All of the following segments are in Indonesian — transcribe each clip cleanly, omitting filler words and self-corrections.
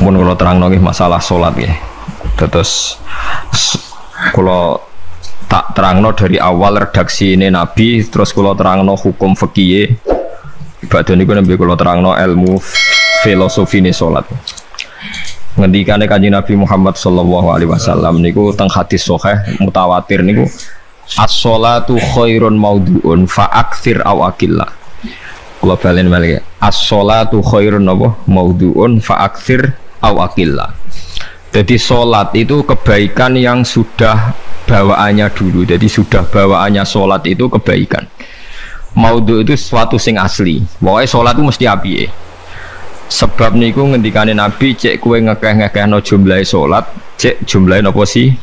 Mun kula terangno nggih masalah salat nggih. Terus kula tak terangno dari awal redaksi ini Nabi, terus kula terangno hukum fikih. Badhe niku nembe kula terangno ilmu filosofi ne salat. Ngendikane Kanjeng Nabi Muhammad sallallahu alaihi wasallam niku teng hadis sahih mutawatir niku as-sholatu khairun maudhu'un fa aktsir aw aqilla. Kula balen malih. As-sholatu khairun maudhu'un fa aktsir aw aqilla. Jadi salat itu kebaikan yang sudah bawaannya dulu. Jadi sudah bawaannya salat itu kebaikan. Maudhu itu sesuatu sing asli. Pokoknya salat itu mesti apike. Sebab niku ngendikane Nabi cek kowe ngekeh-ngekehno jumlahe salat, cek jumlahe napa sih?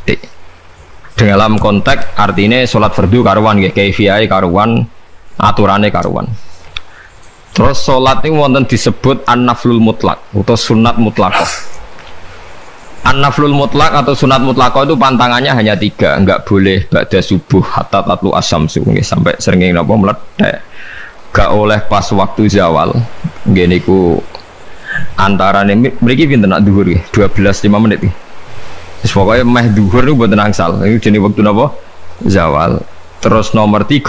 Dalam konteks artinya salat fardu karuan nggih, kaifiyahe karuan, aturane karuan. Terus salat niku wonten disebut an-naflul mutlak atau sunat mutlaqah. An-naflul mutlak atau sunat mutlaqah itu pantangannya hanya 3, enggak boleh ba'da subuh hatta tatlu asyamsu nggih sampai srengenge napa meletek. Gak oleh pas waktu zawal. Nggih niku antarane mriki pinten nak dhuwur nggih 12:05 menit nggih. Wis pokoke meh dhuwur niku mboten angsal. Niku jenenge wektu napa? Zawal. Terus nomor 3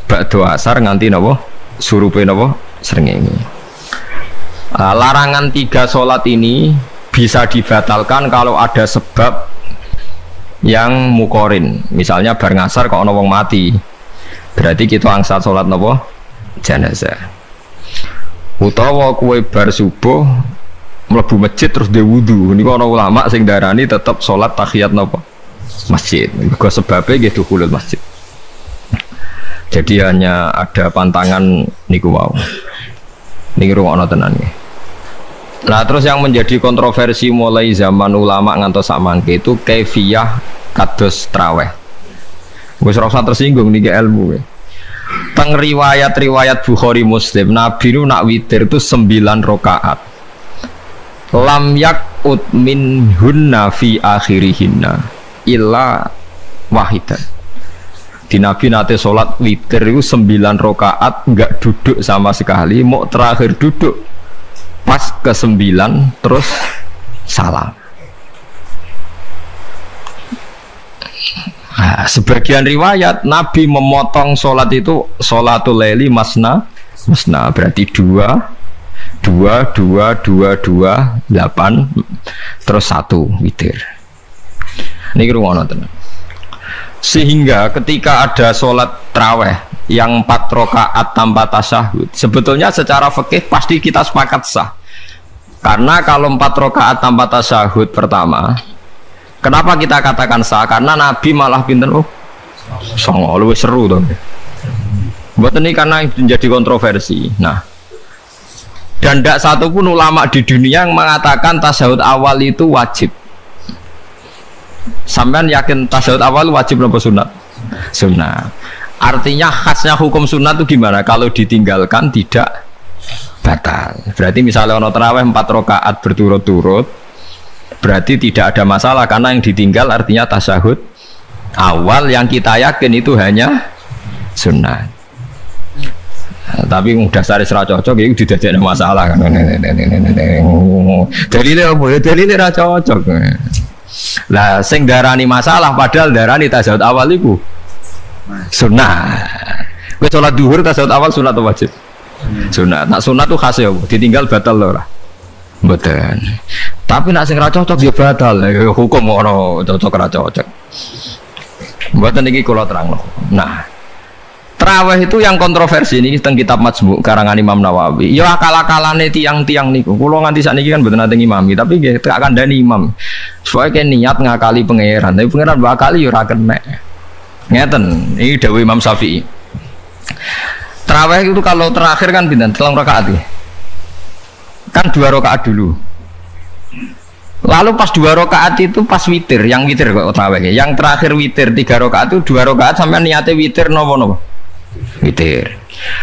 ba'da asar nganti napa? Surupe napa? Srengenge. Larangan 3 salat ini bisa dibatalkan kalau ada sebab yang mukorin. Misalnya bar ngasar kok ana wong mati. Berarti kita angsal salat napa? Jenazah. Utawa kue bar subuh mlebu masjid terus dia wudu. Niku ana ulama sing darani tetap salat tahiyat napa? Masjid. Mergo sebabe nggih dukhulul masjid. Jadi hanya ada pantangan niku wau. Niki rungokno tenan nggih. Nah, terus yang menjadi kontroversi mulai zaman ulama ngantos samangke itu kaifiyah kados traweh. Wis ora usah tersinggung niki ilmu nggih. Teng riwayat-riwayat Bukhari Muslim Nabi nu nak witir itu 9 rakaat. Lam yakut min hunna fi akhirihinna illa wahidan. Di Nabi nate sholat witir itu 9 rakaat enggak duduk sama sekali, mau terakhir duduk pas ke-9 terus salam. Nah, sebagian riwayat Nabi memotong sholat itu sholatul laili masna berarti 2 8 terus 1 witir. Ini rungono tenan. Sehingga ketika ada sholat taraweh yang 4 rakaat tanpa tasyahud, sebetulnya secara fikih pasti kita sepakat sah. Karena kalau 4 rakaat tanpa tasyahud pertama, kenapa kita katakan sah? Karena Nabi malah pinten songo luwih seru to. Mboten ini karena menjadi kontroversi. Nah, dan tidak satu pun ulama di dunia yang mengatakan tasyahud awal itu wajib. Sampean yakin tasyahud awal wajib atau sunat? Sunat. Artinya khasnya hukum sunat itu gimana? Kalau ditinggalkan tidak batal. Berarti misalnya ono tarawih 4 rakaat berturut-turut, berarti tidak ada masalah karena yang ditinggal artinya tasyahud awal yang kita yakin itu hanya sunnah. Tapi dasar isra cocok itu tidak ada masalah kan. Dalile apa ya? Dalile ra cocok. Lah sing darani masalah padahal darani tasyahud awal iku sunnah. Kowe salat zuhur tasyahud awal sunat atau wajib? Sunat. Nak sunat tuh khas ya, ditinggal batal lho ora. Mboten. Tapi nak sing ra cocok ya batal. Hukum ono cocok ra cocok. Mboten iki kula terangno. Nah, tarawih itu yang kontroversi ini teng kitab Majmu' karangan Imam Nawawi. Ya akal-akalane tiang-tiang niku. Kula nganti sakniki kan mboten nate ngimami, tapi nggih tak kandhani imam. Soale niat ngakali pangeran, tapi pangeran bakali ya ora kena. Ngeten, ini dawuh Imam Syafi'i. Tarawih itu kalau terakhir kan pinten? 3 rakaat ya. Kan 2 rakaat dulu. Lalu pas 2 rakaat itu pas witir, yang witir kok tarawih. Yang terakhir witir 3 rakaat itu 2 rakaat sampai niatnya witir nopo. Witir.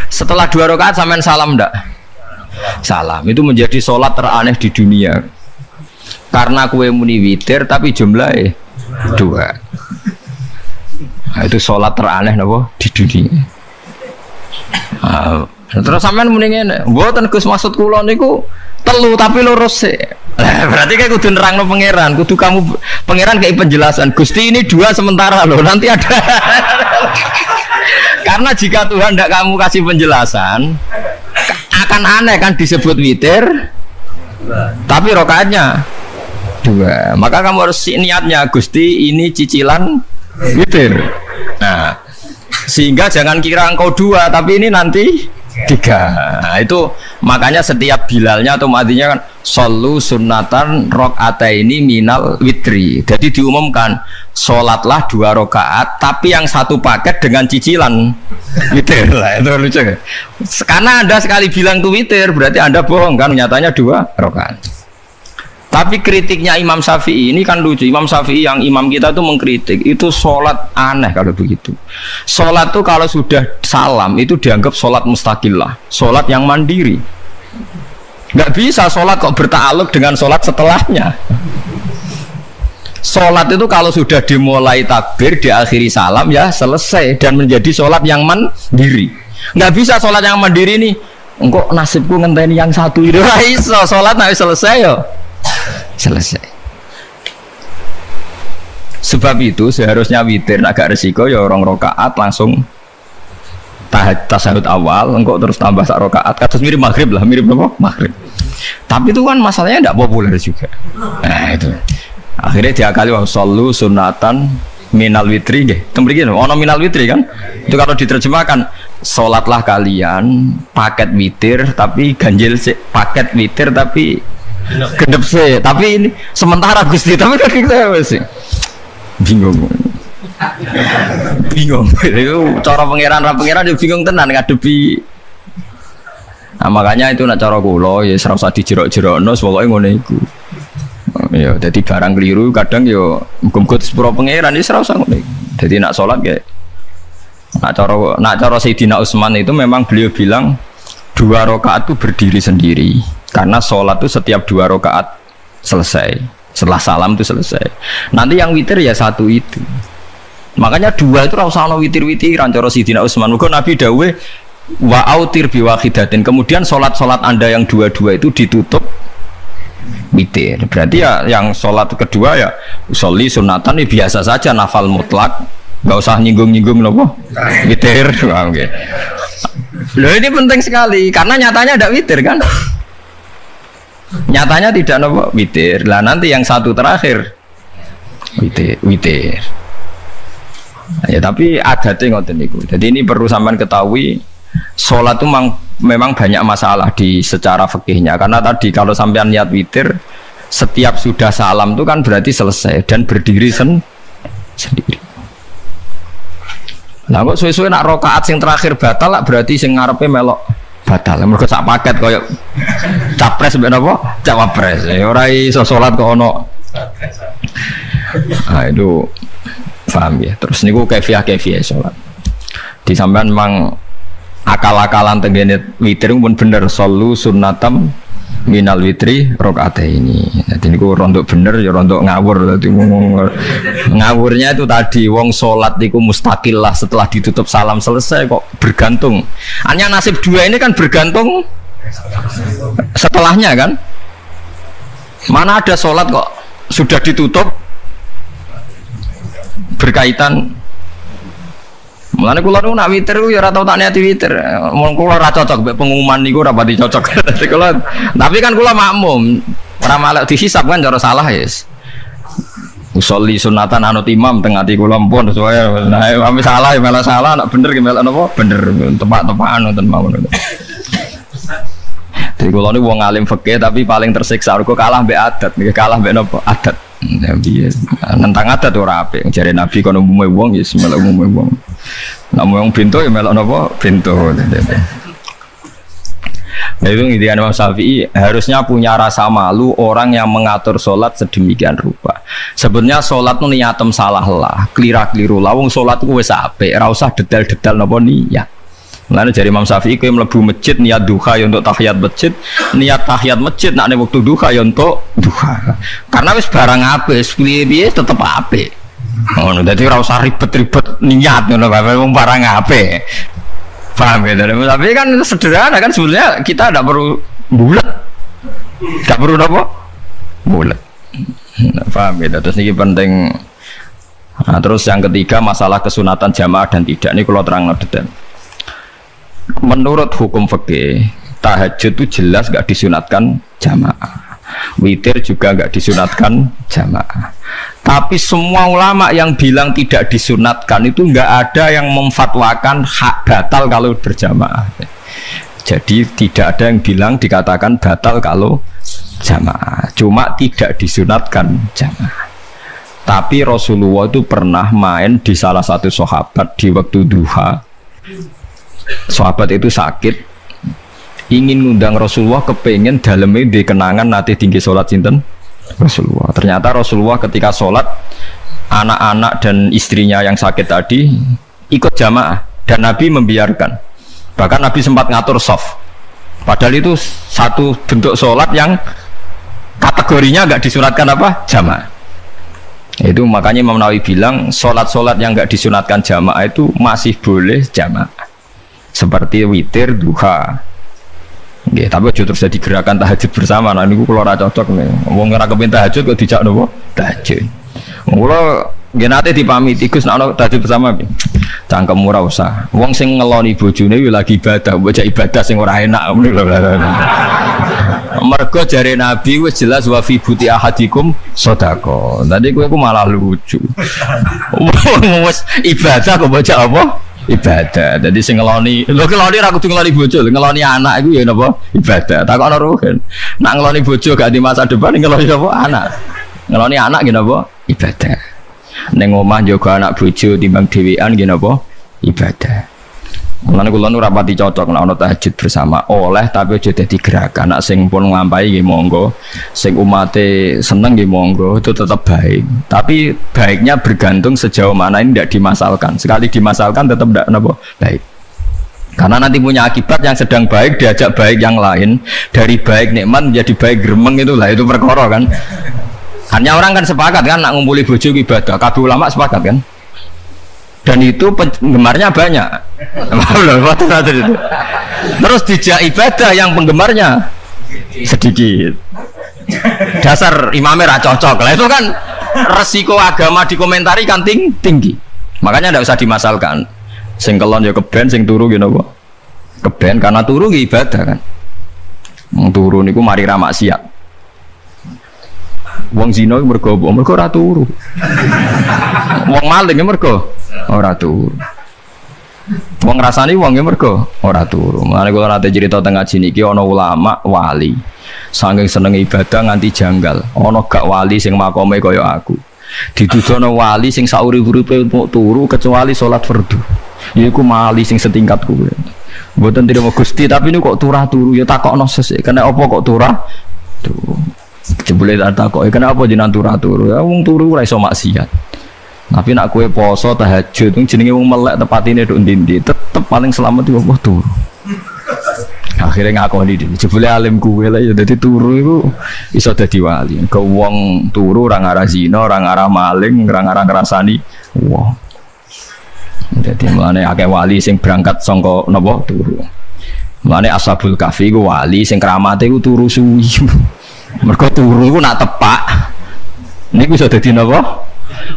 Setelah 2 rakaat sampai salam ndak? Salam. Itu menjadi sholat teraneh di dunia. Karena kue muni witir tapi jumlahnya 2. Nah, itu sholat teraneh nopo di dunia. Terus sampean muni ngene, mboten Gus maksud kula niku telu tapi lurus sih. Berarti kayak kudu nerangno pangeran, kudu kamu pangeran kayak penjelasan. Gusti ini 2 sementara loh, nanti ada. Karena jika Tuhan tidak kamu kasih penjelasan, akan aneh kan disebut witir, tapi rokaatnya 2. Maka kamu harus niatnya Gusti ini cicilan witir. Nah, sehingga jangan kira engkau 2, tapi ini nanti 3. Nah, itu makanya setiap bilalnya atau matinya kan solu sunnatan rakaataini minal witri. Jadi diumumkan sholatlah 2 rakaat, tapi yang satu paket dengan cicilan witir. Lah itu lucu kan? Karena Anda sekali bilang itu witir, berarti Anda bohong kan? Nyatanya 2 rakaat. Tapi kritiknya Imam Syafi'i ini kan lucu. Imam Syafi'i yang imam kita itu mengkritik itu sholat aneh kalau begitu. Sholat tuh kalau sudah salam itu dianggap sholat mustaqillah, sholat yang mandiri. Nggak bisa sholat kok bertakluk dengan sholat setelahnya. Sholat itu kalau sudah dimulai takbir, diakhiri salam ya selesai dan menjadi sholat yang mandiri. Nggak bisa sholat yang mandiri nih. Engkau nasibku ngenteni yang satu itu. Iso sholat nggak selesai yo. Selesai. Sebab itu seharusnya witir agak resiko ya orang rokaat langsung tasahud awal, engkau terus tambah sak rokaat. Kados mirip maghrib lah, mirip apa? Maghrib. Tapi itu kan masalahnya tidak populer juga. Nah itu. Akhirnya diakali wa shollu sunatan minal witri nggih. Tembriki ono minal witri kan? Itu kalau diterjemahkan salatlah kalian paket witir tapi ganjil sih, paket witir tapi gendep sih, tapi ini sementara Gusti, tapi kan kita sih bingung itu cara pangeran dia bingung tenan ngadepi. Nah makanya itu nak cara kula ya ora usah dijerok-jerokno pokoke ngono iku ya. Jadi barang keliru kadang ya muga-muga sepuro pangeran ya ora usah ngono iku. Jadi nak salat ya nak cara Sayyidina Utsman itu memang beliau bilang 2 rakaat itu berdiri sendiri. Karena sholat itu setiap 2 rakaat selesai, setelah salam itu selesai. Nanti yang witir ya 1 itu. Makanya 2 itu rasa ono witir-witiran cara Sayyidina Utsman. Muga Nabi dawuh wa autir bi wahidatin. Kemudian sholat-sholat Anda yang 2 itu ditutup witir. Berarti ya yang sholat kedua ya sholli sunatan ya biasa saja nafal mutlak. Enggak usah nyinggung-nyinggung nopo witir. Oke. Loh ini penting sekali karena nyatanya ada witir kan? Nyatanya tidak nopo witir. Lah nanti yang 1 terakhir witir. Ya tapi adatnya ngoten niku. Jadi ini perlu sampean ketahui, sholat itu memang banyak masalah di secara fikihnya. Karena tadi kalau sampean niat witir, setiap sudah salam itu kan berarti selesai dan berdiri sendiri. Nah kok suwe-suwe nak rakaat sing terakhir batal lah berarti sing ngarepe melok batal. Mergo sak paket koyo capres mbek napa? Cawapres. Ora iso salat kok ono. Ah itu paham ya. Terus niku kefiah salat. Di sampean memang akal-akalan tenggene witir pun bener solu sunnatam minal witri rakaataini. Jadi niku rondok bener ya rondok ngawur. Dadi ngawurnya itu tadi wong salat niku mustaqillah setelah ditutup salam selesai kok bergantung. Hanya nasib 2 ini kan bergantung setelahnya kan. Mana ada salat kok sudah ditutup berkaitan. Mulane kula nu nak witir ya ora tau tak niati witir. Mun kula ora cocok mek pengumuman niku ora pati cocok. Dadi kula tapi kan kula makmum. Ora malah dihisab kan cara salah yes. Usolli sunatan anut imam teng ati kula mpun sesuai. Nah, ame salah ya malah salah, nak bener ki malah napa? Bener tepak-tepakan wonten mawon. Jadi kula niku wong alim fikih tapi paling tersiksa kok kalah mbek adat, kalah mbek napa? Adat. Nabi nentang adat ora apik. Jare Nabi kono umume wong ya melok umume wong. Nek wong pintu ya melok napa? Pintu. Nah itu intinya Imam Syafi'i harusnya punya rasa malu orang yang mengatur sholat sedemikian rupa. Sebenarnya sholat itu niatem salah lah, keliru lah. Wong sholat itu wes apik, ora usah detail-detail napa niat. Mulane jare Imam Syafi'i kowe mlebu masjid niat duha ya untuk tahiyat masjid, niat tahiyat masjid nek waktu duha ya untuk duha. Karena wis barang apik, piye-piye tetep apik. Ngono, dadi ora usah ribet-ribet niat ngono bae wong barang apik. Paham ya? Tapi kan sederhana kan sebenarnya kita tidak perlu bulat, tidak perlu apa? Bulat. Paham ya? Terus ini penting. Nah, terus yang ketiga masalah kesunatan jamaah dan tidak, ini kalau terang detail. Menurut hukum fikih, tahajud itu jelas gak disunatkan jamaah, witir juga gak disunatkan jamaah. Tapi semua ulama yang bilang tidak disunatkan itu gak ada yang memfatwakan hak batal kalau berjamaah. Jadi tidak ada yang bilang dikatakan batal kalau jamaah, cuma tidak disunatkan jamaah. Tapi Rasulullah itu pernah main di salah satu sahabat di waktu duha. Sahabat itu sakit, ingin ngundang Rasulullah, kepengen dalamnya di kenangan nanti tinggi sholat sinten Rasulullah. Ternyata Rasulullah ketika sholat, anak-anak dan istrinya yang sakit tadi ikut jamaah dan Nabi membiarkan. Bahkan Nabi sempat ngatur soft. Padahal itu satu bentuk sholat yang kategorinya nggak disunatkan apa? Jamaah. Itu makanya Imam Nawawi bilang sholat-sholat yang nggak disunatkan jamaah itu masih boleh jamaah, seperti witir, duha. Ya, tapi terus jadi gerakan tahajud bersama. Nah ini kalau rasa cocok nih, mau ngerakepin tahajud kok dijak nopo tahajud. Kalau genate dipamit ikus nak tahajud bersama, cangkem murah usah. Wong sing ngeloni bojone lagi ibadah, baca ibadah sing ora enak. Mergo jare Nabi wis jelas wa fi buti ahadikum sedekah. Tadi kowe ku malah lucu. Wis ibadah kok baca apa? Ibadah. Jadi sing ngeloni, lho ngeloni ra kudu ngeloni bojo, ngeloni anak iku ya napa? Ibadah. Takokno ruhen. Nak ngeloni bojo gak di masa depan ngeloni apa? Anak. Ngeloni anak nggih napa? Ibadah. Ning omah njaga anak bojo timbang dhewean nggih napa? Ibadah. Mulane kula nu rapati cocok nek ana tahajud bersama oleh, tapi aja dadi gerakan. Nek sing pun nglampahi nggih monggo, sing umate seneng nggih monggo, itu tetap baik. Tapi baiknya bergantung sejauh mana ini tidak dimasalkan. Sekali dimasalkan tetap tidak napa baik. Karena nanti punya akibat yang sedang baik diajak baik yang lain, dari baik nikmat menjadi baik gremeng, itulah itu perkara kan. Hanya orang kan sepakat kan nak ngumpuli bojo ibadah, kabeh ulama sepakat kan. Dan itu penggemarnya banyak. Terus dijak ibadah yang penggemarnya sedikit. Dasar imamnya ra cocok lah, itu kan resiko agama dikomentari kan tinggi. Makanya tidak usah dimasalkan. Sing kelon ya keben, sing turu gitu apa? Keben karena turu ya ibadah kan. Turu niku mari ra maksiat. Wong zina mergo ora turu. Wong maling mergo ora turu. Wong ngrasani wong mergo ora turu. Mulane kula nate cerita teng ngaji niki ana ulama wali. Saking seneng ibadah nganti janggal. Ana gak wali sing makome kaya aku. Ditudono wali sing saurip-uripe turu kecuali salat fardu. Yaiku wali sing setingkat kuwe. Mboten tidak Gusti, tapi ini kok turah turu ya takokno sesuk. Kena apa kok turah? Tuh. Jebule tak kok kenapa jenengan turu ya wong turu ora iso maksiat. Tapi nak kowe poso tahajud jenenge wong melek tepatine nduk ndi-ndi tetep paling selamat iku apa turu. Akhirnya ngakoni dhewe jebule alim kowe lah ya dadi turu iku iso dadi wali. Ke wong turu ora ngarah zina, ora ngarah maling, ora ngarah ngrasani wong. Dadi mulane akeh wali sing berangkat saka napa turu. Mulane Ashabul Kahfi ku wali sing kramate ku turu suwi. Mergo turu iku nak tepak niku iso dadi napa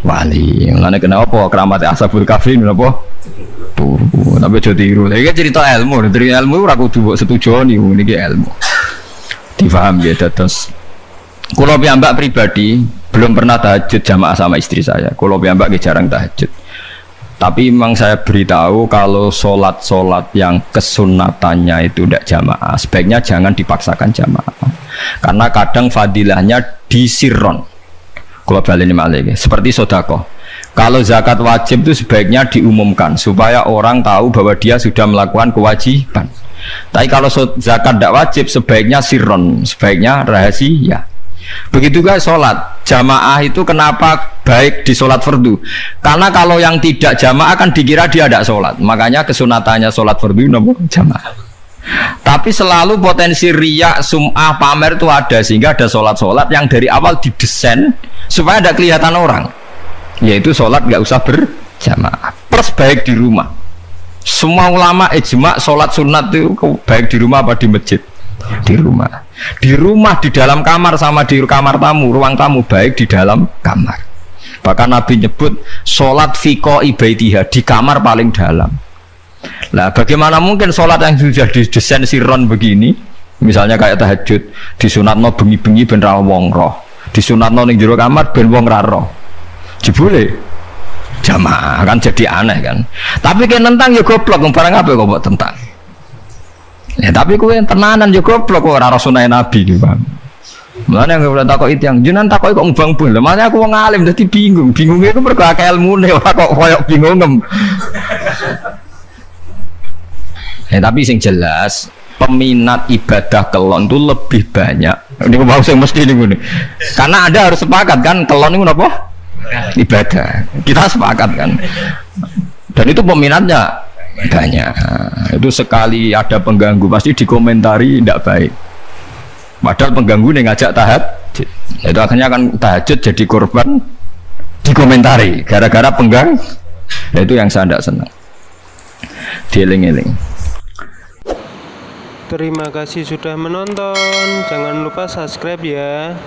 wali. Mulane kenapa keramat Ashabul Kahfi napa turu. Tapi aja tiru. Iki cerita ilmu, dari ilmu ora kudu mbok setujoni niki ilmu. Difaham ya terus. Kula piyambak pribadi belum pernah tahajud jamaah sama istri saya. Kula piyambak jarang tahajud. Tapi memang saya beritahu kalau sholat yang kesunatannya itu tidak jamaah, sebaiknya jangan dipaksakan jamaah. Karena kadang fadilahnya disirron. Kalau balik ini malah seperti sodako. Kalau zakat wajib itu sebaiknya diumumkan supaya orang tahu bahwa dia sudah melakukan kewajiban. Tapi kalau zakat tidak wajib sebaiknya sirron, sebaiknya rahasia. Begitu guys sholat jamaah itu kenapa baik di sholat fardu? Karena kalau yang tidak jamaah kan dikira dia tidak sholat. Makanya kesunatannya sholat fardu nomor jamaah. Tapi selalu potensi riya, sum'ah, pamer itu ada, sehingga ada sholat yang dari awal didesain supaya tidak kelihatan orang. Yaitu sholat nggak usah berjamaah. Plus baik di rumah. Semua ulama ijma sholat sunat itu baik di rumah apa di masjid. Di rumah. Di rumah, di dalam kamar sama di kamar tamu, ruang tamu baik di dalam kamar. Bahkan Nabi nyebut sholat fiko ibaitiha di kamar paling dalam. Nah, bagaimana mungkin sholat yang sudah didesain sirron begini, misalnya kayak tahajud, disunatno bengi-bengi ben ra wong roh, disunatno ning jero kamar ben wong ra roh. Jebule jamaah kan jadi aneh kan. Tapi kan tentang ya goblok, barang apa kok mbok tentang. Ya tapi kowe tenanan ya goblok kok ora sunah Nabi iki, Bang. Mulane yang udah takok itu yang jenengan takok kok mbang-mbang. Lah makanya aku wong alim dadi bingung. Bingungnya itu mergo akeh ilmune ora kok koyo bingung. Tapi sing jelas peminat ibadah kelon itu lebih banyak. Ini mau sing mesti ini. Karena Anda harus sepakat kan kelon itu apa? Ibadah. Kita sepakat kan. Dan itu peminatnya banyak. Itu sekali ada pengganggu pasti dikomentari tidak baik. Padahal pengganggu yang ngajak tahajud. Itu akhirnya kan tahajud jadi korban dikomentari gara-gara pengganggu. Itu yang saya tidak senang. Dieling-eling. Terima kasih sudah menonton. Jangan lupa subscribe ya.